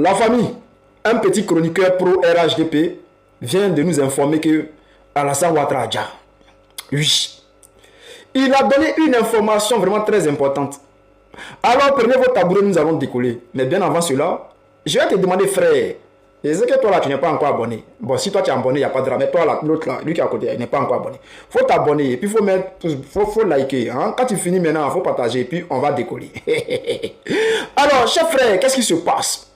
La famille, un petit chroniqueur pro RHDP vient de nous informer que Alassane Ouattara Dja, oui, il a donné une information vraiment très importante. Alors prenez vos tabourets, nous allons décoller. Mais bien avant cela, je vais te demander, frère, je sais que toi là tu n'es pas encore abonné. Bon, si toi tu es abonné, il n'y a pas de drame. Mais toi là, l'autre là, lui qui est à côté, il n'est pas encore abonné. Il faut t'abonner et puis faut liker. Hein? Quand tu finis maintenant, il faut partager et puis on va décoller. Alors, chers frères, qu'est-ce qui se passe?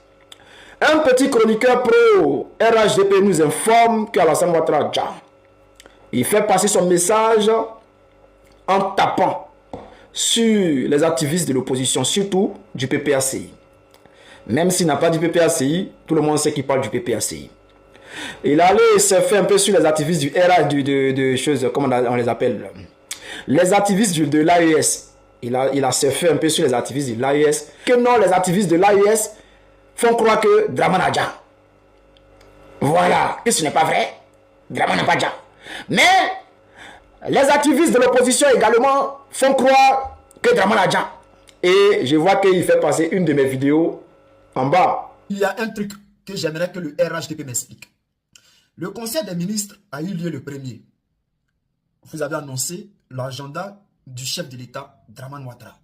Un petit chroniqueur pro RHDP nous informe qu'Alassane Ouattara Dja, il fait passer son message en tapant sur les activistes de l'opposition, surtout du PPACI. Même s'il n'a pas du PPACI, tout le monde sait qu'il parle du PPACI. Il allait se faire un peu sur les activistes du RA, de choses, comment on les appelle, les activistes de l'AES. Il a surfé un peu sur les activistes de l'AES. Que non, les activistes de l'AES font croire que Dramane Adja. Voilà, que ce n'est pas vrai. Dramane n'est pas Adja. Mais les activistes de l'opposition également font croire que Dramane Adja. Et je vois qu'il fait passer une de mes vidéos en bas. Il y a un truc que j'aimerais que le RHDP m'explique. Le conseil des ministres a eu lieu le 1er. Vous avez annoncé l'agenda du chef de l'État, Dramane Ouattara.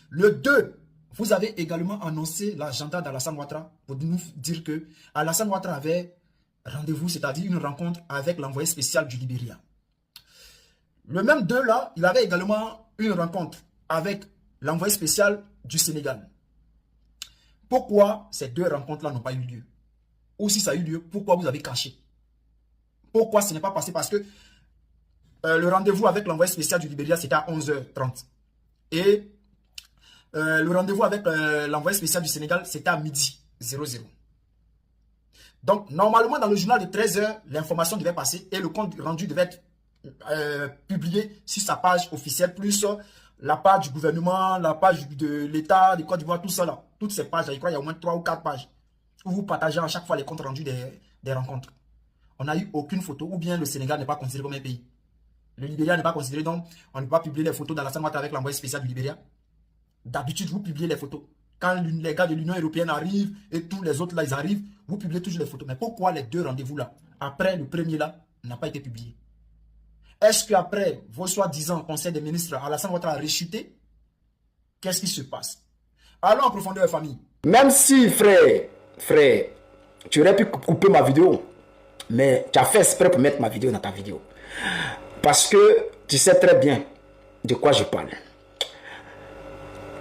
Le 2, vous avez également annoncé l'agenda d'Alassane Ouattara pour nous dire que Alassane Ouattara avait rendez-vous, c'est-à-dire une rencontre avec l'envoyé spécial du Libéria. Le même 2 là, il avait également une rencontre avec l'envoyé spécial du Sénégal. Pourquoi ces deux rencontres-là n'ont pas eu lieu? Ou si ça a eu lieu, pourquoi vous avez caché? Pourquoi ce n'est pas passé? Parce que le rendez-vous avec l'envoyé spécial du Libéria, c'était à 11h30. Et le rendez-vous avec l'envoyé spécial du Sénégal, c'était à midi 00. Donc, normalement, dans le journal de 13h, l'information devait passer et le compte rendu devait être publié sur sa page officielle, plus la page du gouvernement, la page de l'État, de Côte d'Ivoire, tout ça là. Toutes ces pages, je crois qu'il y a au moins 3 ou 4 pages où vous partagez à chaque fois les comptes rendus des rencontres. On n'a eu aucune photo, ou bien le Sénégal n'est pas considéré comme un pays. Le Libéria n'est pas considéré, donc on ne peut pas publier les photos d'Alassane Ouattara avec l'envoyé spécial du Libéria. D'habitude, vous publiez les photos. Quand les gars de l'Union européenne arrivent et tous les autres là, ils arrivent, vous publiez toujours les photos. Mais pourquoi les deux rendez-vous là, après le premier là, n'a pas été publié? Est-ce qu'après vos soi-disant conseil des ministres, Alassane Ouattara a rechuté? Qu'est-ce qui se passe? Allons en profondeur, famille. Même si, frère, tu aurais pu couper ma vidéo, mais tu as fait exprès pour mettre ma vidéo dans ta vidéo. Parce que tu sais très bien de quoi je parle.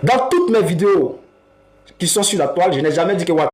Dans toutes mes vidéos qui sont sur la toile, je n'ai jamais dit que